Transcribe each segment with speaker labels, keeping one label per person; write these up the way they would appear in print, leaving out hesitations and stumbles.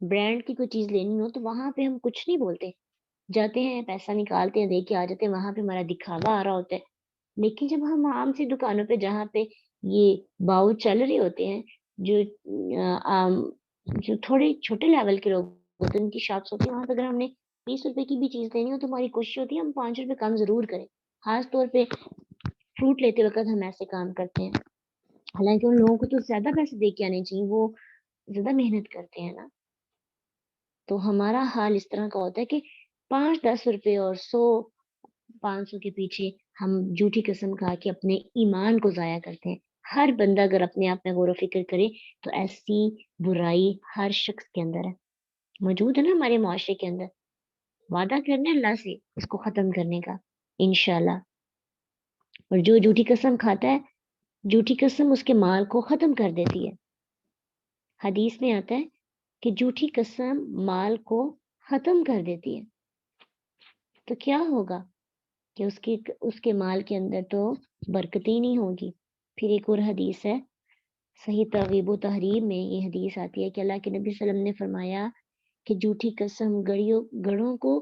Speaker 1: Brand کی کوئی چیز لینی ہو تو وہاں پہ ہم کچھ نہیں بولتے, جاتے ہیں پیسہ نکالتے ہیں دے کے آ جاتے ہیں, وہاں پہ ہمارا دکھاوا آ رہا ہوتا ہے. لیکن جب ہم عام سی دکانوں پہ جہاں پہ یہ باؤ چل رہے ہوتے ہیں, جو جو تھوڑے چھوٹے لیول کے لوگ ہوتے ہیں, ان کی شاپس ہوتی ہیں, وہاں پہ اگر ہم نے 20 روپے کی بھی چیز لینی ہو تو ہماری کوشش ہوتی ہے ہم 5 روپے کم ضرور کریں. خاص طور پہ فروٹ لیتے وقت ہم ایسے کام کرتے ہیں, حالانکہ ان لوگوں کو تو زیادہ پیسے دے کے آنے چاہیے, وہ زیادہ محنت کرتے ہیں نا. تو ہمارا حال اس طرح کا ہوتا ہے کہ 5-10 روپے اور 100-500 کے پیچھے ہم جھوٹی قسم کھا کے اپنے ایمان کو ضائع کرتے ہیں. ہر بندہ اگر اپنے آپ میں غور و فکر کرے تو ایسی برائی ہر شخص کے اندر ہے, موجود ہے نا ہمارے معاشرے کے اندر. وعدہ کرنا اللہ سے اس کو ختم کرنے کا انشاءاللہ. اور جو جھوٹی قسم کھاتا ہے, جھوٹی قسم اس کے مال کو ختم کر دیتی ہے. حدیث میں آتا ہے کہ جھوٹی قسم مال کو ختم کر دیتی ہے. تو کیا ہوگا کہ اس کے مال کے اندر تو برکت ہی نہیں ہوگی. پھر ایک اور حدیث ہے, صحیح ترغیب و تحریب میں یہ حدیث آتی ہے کہ اللہ کے نبی صلی اللہ علیہ وسلم نے فرمایا کہ جھوٹی قسم گڑھوں کو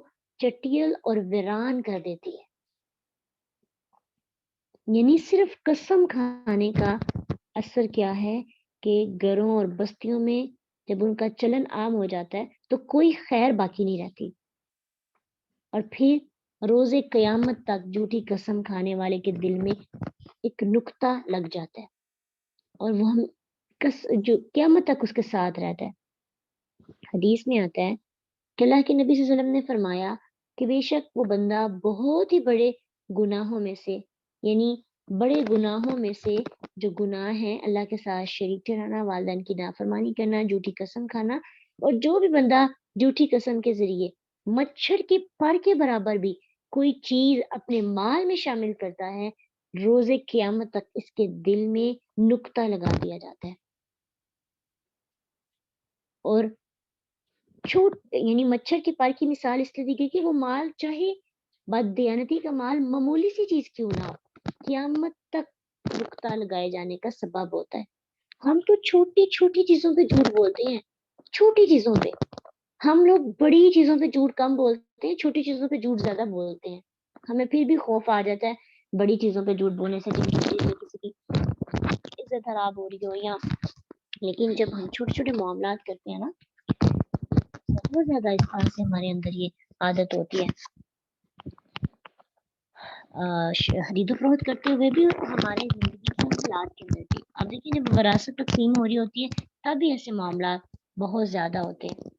Speaker 1: چٹیل اور ویران کر دیتی ہے. یعنی صرف قسم کھانے کا اثر کیا ہے کہ گھروں اور بستیوں میں جب ان کا چلن عام ہو جاتا ہے تو کوئی خیر باقی نہیں رہتی, اور پھر روز قیامت تک جھوٹی قسم کھانے والے کے دل میں ایک نقطہ لگ جاتا ہے, اور وہ جو قیامت تک اس کے ساتھ رہتا ہے. حدیث میں آتا ہے کہ اللہ کے نبی صلی اللہ علیہ وسلم نے فرمایا کہ بے شک وہ بندہ بہت ہی بڑے گناہوں میں سے, یعنی بڑے گناہوں میں سے جو گناہ ہیں اللہ کے ساتھ شریک ٹھہرانا, والدین کی نافرمانی کرنا, جھوٹی قسم کھانا, اور جو بھی بندہ جھوٹی قسم کے ذریعے مچھر کے پر کے برابر بھی کوئی چیز اپنے مال میں شامل کرتا ہے, روز قیامت تک اس کے دل میں نقطہ لگا دیا جاتا ہے. اور یعنی مچھر کے پر کی مثال اس لیے دی گئی کہ وہ مال چاہے بددیانتی کا مال معمولی سی چیز کیوں نہ ہو, قیامت تک نقطہ لگائے جانے کا سبب ہوتا ہے. ہم تو چھوٹی چھوٹی چیزوں پہ جھوٹ بولتے ہیں, چھوٹی چیزوں پہ. ہم لوگ بڑی چیزوں پہ جھوٹ کم بولتے ہیں, چھوٹی چیزوں پہ جھوٹ زیادہ بولتے ہیں. ہمیں پھر بھی خوف آ جاتا ہے بڑی چیزوں پہ جھوٹ بولنے سے, کسی کی عزت خراب ہو رہی ہو یا, لیکن جب ہم چھوٹے چھوٹے معاملات کرتے ہیں نا, بہت زیادہ اس طرح سے ہمارے اندر یہ عادت ہوتی ہے. خرید و فروخت کرتے ہوئے بھی ہمارے زندگی کے حالات کے اندر بھی اب دیکھیے جب وراثت تقسیم ہو رہی ہوتی ہے تب بھی ایسے معاملات بہت زیادہ ہوتے ہیں.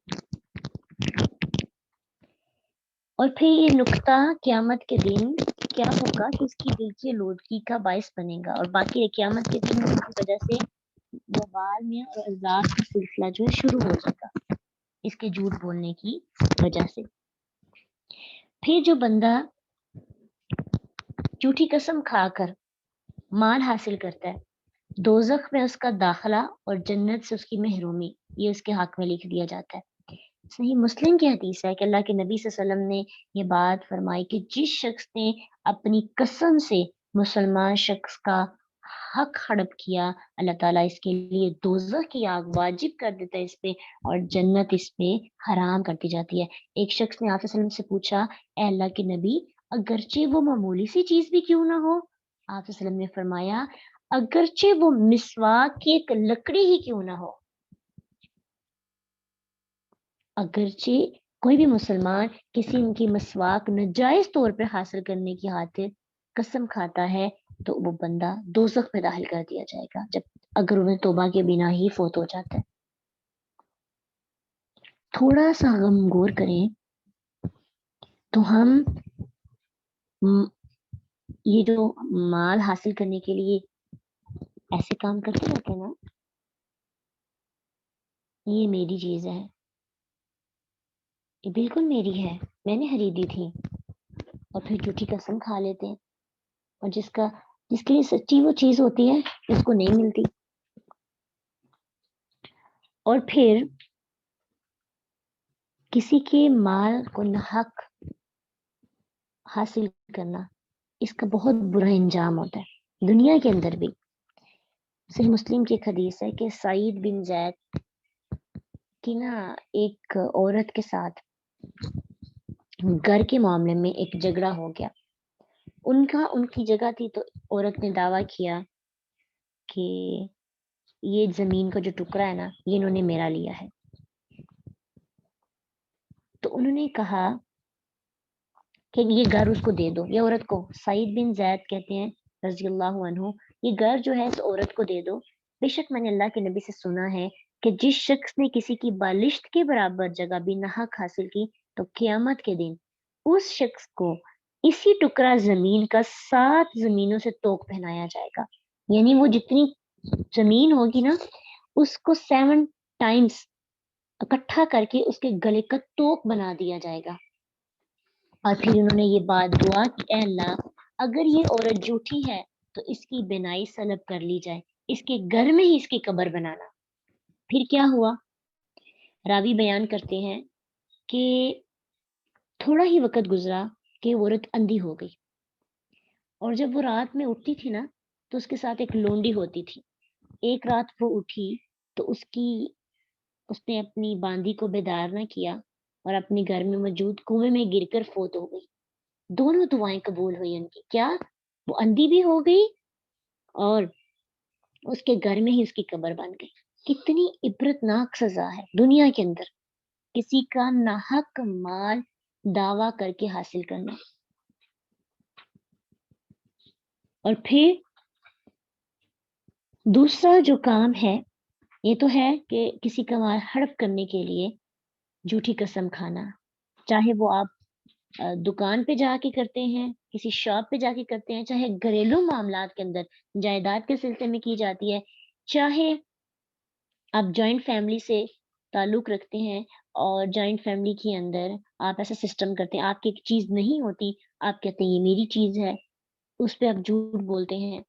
Speaker 1: اور پھر یہ نقطہ قیامت کے دن کیا ہوگا کہ اس کی دل کی آلودگی کا باعث بنے گا, اور باقی قیامت کے دن کی وجہ سے وبال میں اور عذاب کا سلسلہ جو ہے شروع ہو جائے گا اس کے جھوٹ بولنے کی وجہ سے. پھر جو بندہ جھوٹی قسم کھا کر مال حاصل کرتا ہے, دوزخ میں اس کا داخلہ اور جنت سے اس کی محرومی یہ اس کے حق میں لکھ دیا جاتا ہے. صحیح مسلم کی حدیث ہے کہ اللہ کے نبی صلی اللہ علیہ وسلم نے یہ بات فرمائی کہ جس شخص نے اپنی قسم سے مسلمان شخص کا حق ہڑپ کیا, اللہ تعالیٰ اس کے لیے دوزخ کی آگ واجب کر دیتا ہے اس پہ, اور جنت اس پہ حرام کرتی جاتی ہے. ایک شخص نے آپ صلی اللہ علیہ وسلم سے پوچھا, اے اللہ کے نبی اگرچہ وہ معمولی سی چیز بھی کیوں نہ ہو؟ آپ صلی اللہ علیہ وسلم نے فرمایا اگرچہ وہ مسواک کی ایک لکڑی ہی کیوں نہ ہو. اگرچہ کوئی بھی مسلمان کسی ان کی مسواک ناجائز طور پر حاصل کرنے کی خاطر قسم کھاتا ہے تو وہ بندہ دوزخ میں داخل کر دیا جائے گا, جب اگر انہیں توبہ کے بنا ہی فوت ہو جاتا ہے. تھوڑا سا غم غور کریں تو ہم یہ جو مال حاصل کرنے کے لیے ایسے کام کرتے رہتے ہیں نا, یہ میری چیز ہے, یہ بالکل میری ہے, میں نے خریدی تھی, اور پھر جھوٹی قسم کھا لیتے ہیں, اور جس کے لیے سچی وہ چیز ہوتی ہے اس کو نہیں ملتی. اور پھر کسی کے مال کو ناحق حاصل کرنا اس کا بہت برا انجام ہوتا ہے دنیا کے اندر بھی. صحیح مسلم کی ایک حدیث ہے کہ سعید بن زید کہ نا ایک عورت کے ساتھ گھر کے معاملے میں ایک جھگڑا ہو گیا. ان کی جگہ تھی تو عورت نے دعویٰ کیا کہ یہ زمین کا جو ٹکڑا ہے نا یہ انہوں نے میرا لیا ہے. تو انہوں نے کہا کہ یہ گھر اس کو دے دو. یہ عورت کو سعید بن زید کہتے ہیں رضی اللہ عنہ, یہ گھر جو ہے اس عورت کو دے دو. بے شک میں نے اللہ کے نبی سے سنا ہے کہ جس شخص نے کسی کی بالشت کے برابر جگہ بھی ناحق حاصل کی تو قیامت کے دن اس شخص کو اسی ٹکڑا زمین کا 7 زمینوں سے توق پہنایا جائے گا. یعنی وہ جتنی زمین ہوگی نا اس کو 7 ٹائمز اکٹھا کر کے اس کے گلے کا توق بنا دیا جائے گا. اور پھر انہوں نے یہ بات دعا کہ اے اللہ اگر یہ عورت جھوٹی ہے تو اس کی بینائی سلب کر لی جائے, اس کے گھر میں ہی اس کی قبر بنانا. پھر کیا ہوا؟ راوی بیان کرتے ہیں کہ تھوڑا ہی وقت گزرا کہ عورت اندھی ہو گئی, اور جب وہ رات میں اٹھتی تھی نا تو اس کے ساتھ ایک لونڈی ہوتی تھی. ایک رات وہ اٹھی تو اس نے اپنی باندی کو بیدار نہ کیا اور اپنے گھر میں موجود کنویں میں گر کر فوت ہو گئی. دونوں دعائیں قبول ہوئی ان کی. کیا وہ اندھی بھی ہو گئی اور اس کے گھر میں ہی اس کی قبر بن گئی. کتنی عبرتناک سزا ہے دنیا کے اندر کسی کا ناحق مال دعویٰ کر کے حاصل کرنا. اور پھر دوسرا جو کام ہے یہ تو ہے کہ کسی کا مال ہڑپ کرنے کے لیے جھوٹی قسم کھانا, چاہے وہ آپ دکان پہ جا کے کرتے ہیں, کسی شاپ پہ جا کے کرتے ہیں, چاہے گھریلو معاملات کے اندر جائیداد کے سلسلے میں کی جاتی ہے, چاہے آپ جوائنٹ فیملی سے تعلق رکھتے ہیں اور جوائنٹ فیملی کے اندر آپ ایسا سسٹم کرتے ہیں آپ کی ایک چیز نہیں ہوتی, آپ کہتے ہیں یہ میری چیز ہے, اس پہ آپ جھوٹ بولتے ہیں.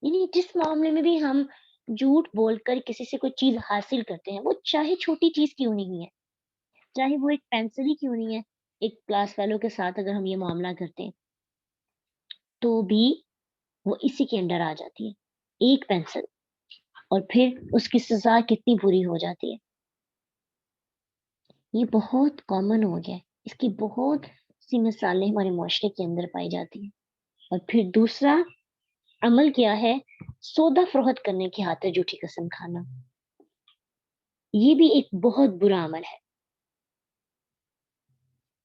Speaker 1: یعنی جس معاملے میں بھی ہم جھوٹ بول کر کسی سے کوئی چیز حاصل کرتے ہیں, وہ چاہے چھوٹی چیز کیوں نہیں ہے, چاہے وہ ایک پینسل ہی کیوں نہیں ہے, ایک کلاس فیلو کے ساتھ اگر ہم یہ معاملہ کرتے ہیں تو بھی وہ اسی کے انڈر آ جاتی ہے, ایک پینسل, اور پھر اس کی سزا کتنی بری ہو جاتی ہے. یہ بہت کامن ہو گیا ہے, اس کی بہت سی مثالیں ہمارے معاشرے کے اندر پائی جاتی ہیں. اور پھر دوسرا عمل کیا ہے؟ سودا فروخت کرنے کی خاطر جھوٹی قسم کھانا. یہ بھی ایک بہت برا عمل ہے.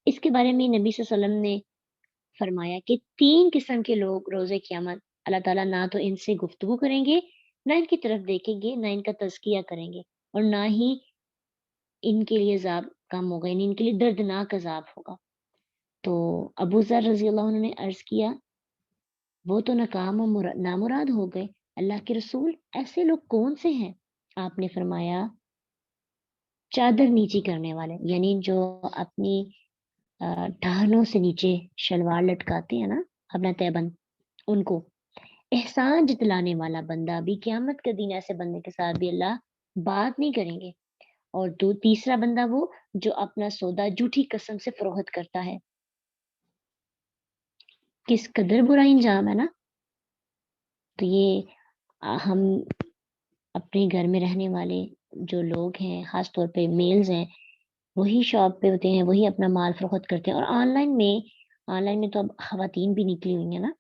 Speaker 1: اس کے بارے میں نبی صلی اللہ علیہ وسلم نے فرمایا کہ 3 قسم کے لوگ روز قیامت اللہ تعالیٰ نہ تو ان سے گفتگو کریں گے, نہ ان کی طرف دیکھیں گے, نہ ان کا تزکیہ کریں گے, اور نہ ہی ان کے لیے عذاب کم ہوگا, یعنی ان کے لیے دردناک عذاب ہوگا. تو ابو ذر رضی اللہ عنہ نے عرض کیا وہ تو ناکام و نامراد ہو گئے, اللہ کے رسول ایسے لوگ کون سے ہیں؟ آپ نے فرمایا چادر نیچی کرنے والے, یعنی جو اپنی ڈھانوں سے نیچے شلوار لٹکاتے ہیں نا اپنا تہبند, ان کو احسان جتلانے والا بندہ بھی قیامت کے دن ایسے بندے کے ساتھ بھی اللہ بات نہیں کریں گے. اور تیسرا بندہ وہ جو اپنا سودا جھوٹی قسم سے فروخت کرتا ہے. کس قدر برا انجام ہے نا. تو یہ ہم اپنے گھر میں رہنے والے جو لوگ ہیں, خاص طور پہ میلز ہیں, وہی شاپ پہ ہوتے ہیں, وہی اپنا مال فروخت کرتے ہیں. اور آن لائن میں تو اب خواتین بھی نکلی ہوئی ہیں نا,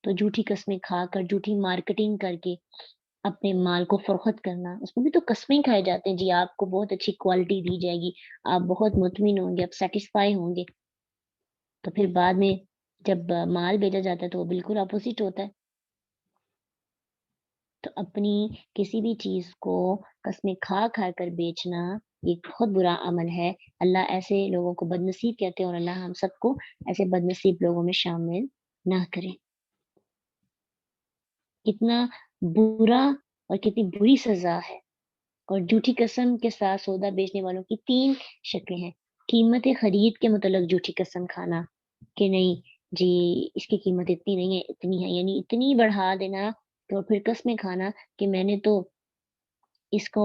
Speaker 1: تو جھوٹی قسمیں کھا کر جھوٹی مارکیٹنگ کر کے اپنے مال کو فروخت کرنا, اس میں بھی تو قسمیں کھائے جاتے ہیں, جی آپ کو بہت اچھی کوالٹی دی جائے گی, آپ بہت مطمئن ہوں گے, آپ سیٹسفائی ہوں گے. تو پھر بعد میں جب مال بھیجا جاتا ہے تو وہ بالکل اپوزٹ ہوتا ہے. تو اپنی کسی بھی چیز کو قسمیں کھا کھا کر بیچنا یہ بہت برا عمل ہے. اللہ ایسے لوگوں کو بد نصیب کہتے ہیں, اور اللہ ہم سب کو ایسے بد نصیب لوگوں میں شامل نہ کرے. کتنا برا اور کتنی بری سزا ہے. اور جھوٹی قسم کے ساتھ سودا بیچنے والوں کی 3 شکلیں ہیں. قیمت خرید کے متعلق جھوٹی قسم کھانا کہ نہیں جی اس کی قیمت اتنی نہیں ہے, اتنی ہے, یعنی اتنی بڑھا دینا. تو پھر قسمیں کھانا کہ میں نے تو اس کو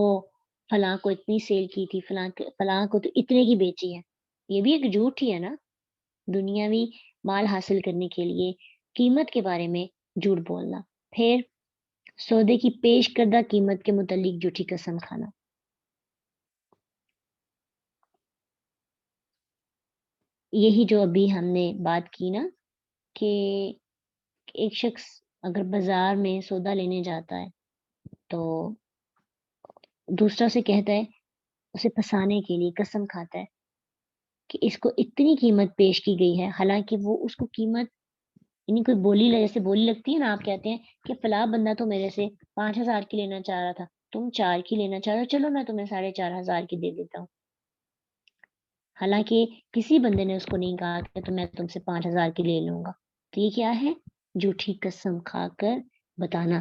Speaker 1: فلاں کو اتنی سیل کی تھی, فلاں کو تو اتنے کی بیچی ہے. یہ بھی ایک جھوٹ ہی ہے نا. دنیاوی مال حاصل کرنے کے لیے قیمت کے بارے میں جھوٹ بولنا. پھر سودے کی پیش کردہ قیمت کے متعلق جھوٹی قسم کھانا. یہی جو ابھی ہم نے بات کی نا کہ ایک شخص اگر بازار میں سودا لینے جاتا ہے تو دوسرا سے کہتا ہے، اسے پھنسانے کے لیے قسم کھاتا ہے کہ اس کو اتنی قیمت پیش کی گئی ہے، حالانکہ وہ اس کو قیمت یعنی کوئی بولی جیسے بولی لگتی ہے نا، آپ کہتے ہیں کہ فلاں بندہ تو میرے سے 5,000 کی لینا چاہ رہا تھا، تم 4 کی لینا چاہ رہے ہو، چلو میں تمہیں 4,500 کی دے دیتا ہوں، حالانکہ کسی بندے نے اس کو نہیں کہا کہ تو میں تم سے 5,000 کی لے لوں گا. تو یہ کیا ہے؟ جھوٹی قسم کھا کر بتانا.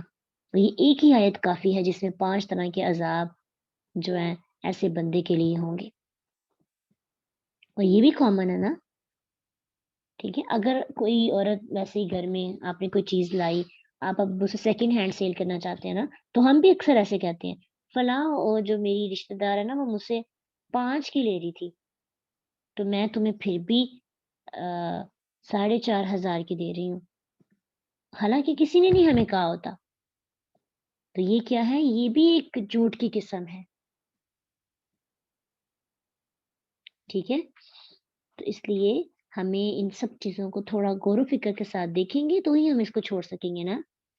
Speaker 1: تو یہ ایک ہی آیت کافی ہے جس میں 5 طرح کے عذاب جو ہیں ایسے بندے کے لیے ہوں گے. اور یہ بھی کامن ہے نا. ٹھیک ہے، اگر کوئی عورت ویسے ہی گھر میں آپ نے کوئی چیز لائی، آپ اب اسے سیکنڈ ہینڈ سیل کرنا چاہتے ہیں نا، تو ہم بھی اکثر ایسے کہتے ہیں فلاں اور جو میری رشتہ دار ہے نا وہ مجھ سے 5 کی لے رہی تھی تو میں تمہیں پھر بھی 4,500 کی دے رہی ہوں، حالانکہ کسی نے نہیں ہمیں کہا ہوتا. تو یہ کیا ہے؟ یہ بھی ایک جھوٹ کی قسم ہے. ٹھیک ہے، تو اس لیے ہمیں ان سب چیزوں کو تھوڑا غور و فکر کے ساتھ دیکھیں گے تو ہی ہم اس کو چھوڑ سکیں گے نا.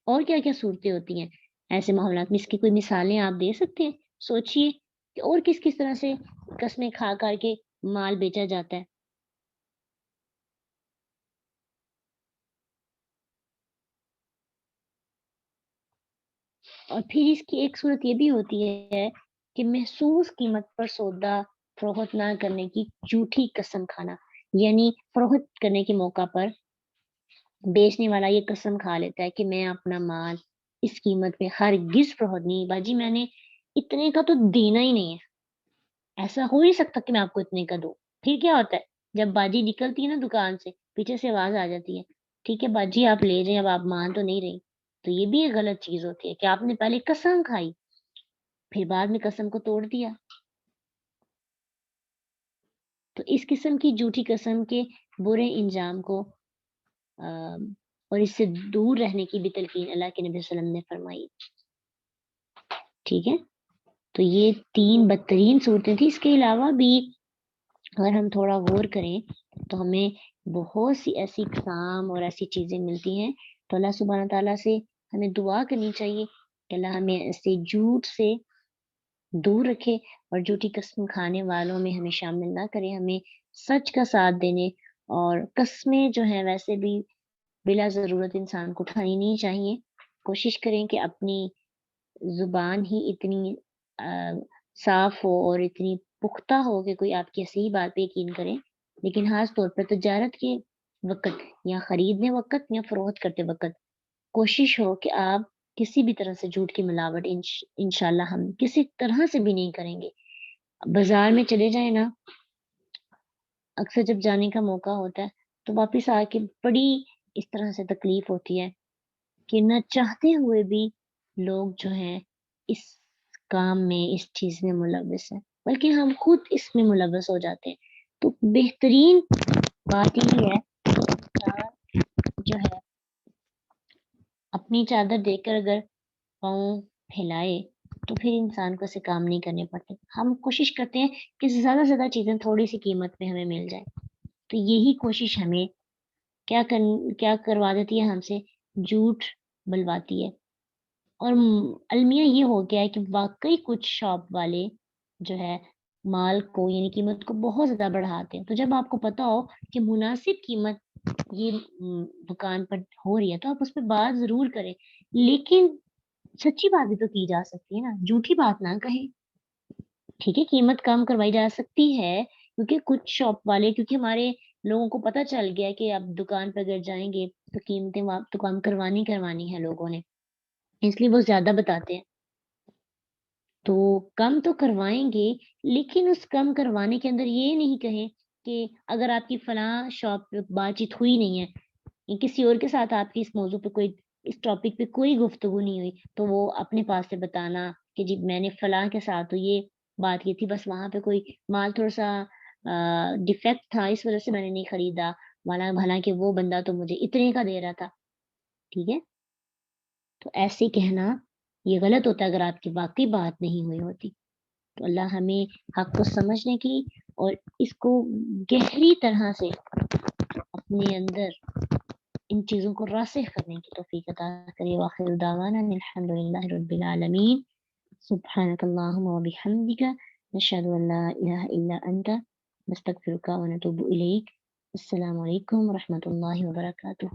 Speaker 1: اور کیا کیا صورتیں ہوتی ہیں ایسے معاملات میں، اس کی کوئی مثالیں آپ دے سکتے ہیں؟ سوچئے کہ اور کس کس طرح سے قسمیں کھا کر کے مال بیچا جاتا ہے. اور پھر اس کی ایک صورت یہ بھی ہوتی ہے کہ محسوس قیمت پر سودا فروخت نہ کرنے کی جھوٹی قسم کھانا. یعنی فروخت کرنے کے موقع پر بیچنے والا یہ قسم کھا لیتا ہے کہ میں اپنا مال اس قیمت پہ ہرگز فروخت نہیں، باجی میں نے اتنے کا تو دینا ہی نہیں ہے، ایسا ہو ہی سکتا کہ میں آپ کو اتنے کا دوں. پھر کیا ہوتا ہے جب باجی نکلتی ہے نا دکان سے، پیچھے سے آواز آ جاتی ہے ٹھیک ہے باجی آپ لے جائیں، اب آپ مان تو نہیں رہی. تو یہ بھی ایک غلط چیز ہوتی ہے کہ آپ نے پہلے قسم کھائی پھر بعد میں قسم کو توڑ دیا. تو اس قسم کی جھوٹی قسم کے برے انجام کو اور اس سے دور رہنے کی بھی تلقین اللہ کے نبی صلی اللہ علیہ وسلم نے فرمائی. ٹھیک ہے، تو یہ 3 بدترین صورتیں تھیں. اس کے علاوہ بھی اگر ہم تھوڑا غور کریں تو ہمیں بہت سی ایسی اقسام اور ایسی چیزیں ملتی ہیں. تو اللہ سبحانہ تعالیٰ سے ہمیں دعا کرنی چاہیے کہ اللہ ہمیں ایسے جھوٹ سے دور رکھے اور جھوٹی قسم کھانے والوں میں ہمیں شامل نہ کرے. ہمیں سچ کا ساتھ دینے اور قسمیں جو ہیں ویسے بھی بلا ضرورت انسان کو اٹھانی نہیں چاہیے. کوشش کریں کہ اپنی زبان ہی اتنی صاف ہو اور اتنی پختہ ہو کہ کوئی آپ کی صحیح بات پہ یقین کرے. لیکن خاص طور پر تجارت کے وقت یا خریدنے وقت یا فروخت کرتے وقت کوشش ہو کہ آپ کسی بھی طرح سے جھوٹ کی ملاوٹ انشاءاللہ ہم کسی طرح سے بھی نہیں کریں گے. بازار میں چلے جائیں نا، اکثر جب جانے کا موقع ہوتا ہے تو واپس آ کے بڑی اس طرح سے تکلیف ہوتی ہے کہ نہ چاہتے ہوئے بھی لوگ جو ہیں اس کام میں اس چیز میں ملوث ہیں، بلکہ ہم خود اس میں ملوث ہو جاتے ہیں. تو بہترین بات یہ ہے کہ جو ہے اپنی چادر دیکھ کر اگر پاؤں پھیلائے تو پھر انسان کو ایسے کام نہیں کرنے پڑتے. ہم کوشش کرتے ہیں کہ زیادہ سے زیادہ چیزیں تھوڑی سی قیمت میں ہمیں مل جائے. تو یہی کوشش ہمیں کیا کروا دیتی ہے، ہم سے جھوٹ بلواتی ہے. اور المیہ یہ ہو گیا ہے کہ واقعی کچھ شاپ والے جو ہے مال کو یعنی قیمت کو بہت زیادہ بڑھاتے ہیں. تو جب آپ کو پتا ہو کہ مناسب قیمت یہ دکان پر ہو رہی ہے تو آپ اس پہ بات ضرور کریں، لیکن سچی بات بھی تو کی جا سکتی ہے نا، جھوٹی بات نہ کہیں. ٹھیک ہے، قیمت کم کروائی جا سکتی ہے کیونکہ کچھ شاپ والے کیونکہ ہمارے لوگوں کو پتہ چل گیا کہ اب دکان پہ اگر جائیں گے تو قیمتیں تو کم کروانی ہے لوگوں نے، اس لیے وہ زیادہ بتاتے ہیں. تو کم تو کروائیں گے لیکن اس کم کروانے کے اندر یہ نہیں کہیں کہ اگر آپ کی فلاں شاپ پہ بات چیت ہوئی نہیں ہے یا کسی اور کے ساتھ آپ کی اس موضوع پہ کوئی اس ٹاپک پہ کوئی گفتگو نہیں ہوئی تو وہ اپنے پاس سے بتانا کہ جی میں نے فلاں کے ساتھ تو یہ بات کی تھی، بس وہاں پہ کوئی مال تھوڑا سا ڈیفیکٹ تھا اس وجہ سے میں نے نہیں خریدا، حالانکہ وہ بندہ تو مجھے اتنے کا دے رہا تھا. ٹھیک ہے، تو ایسے کہنا یہ غلط ہوتا ہے اگر آپ کی واقعی بات نہیں ہوئی ہوتی. تو اللہ ہمیں حق کو سمجھنے کی اور اس کو گہری طرح سے اپنے اندر ان چیزوں کو راسخ کرنے کی توفیق عطا کرے. وآخر دعوانا الحمدللہ رب العالمین. سبحانک اللہم و بحمدک نشہد ان لا الہ الا انت نستغفرک و نتوب الیک. السلام علیکم ورحمۃ اللہ وبرکاتہ.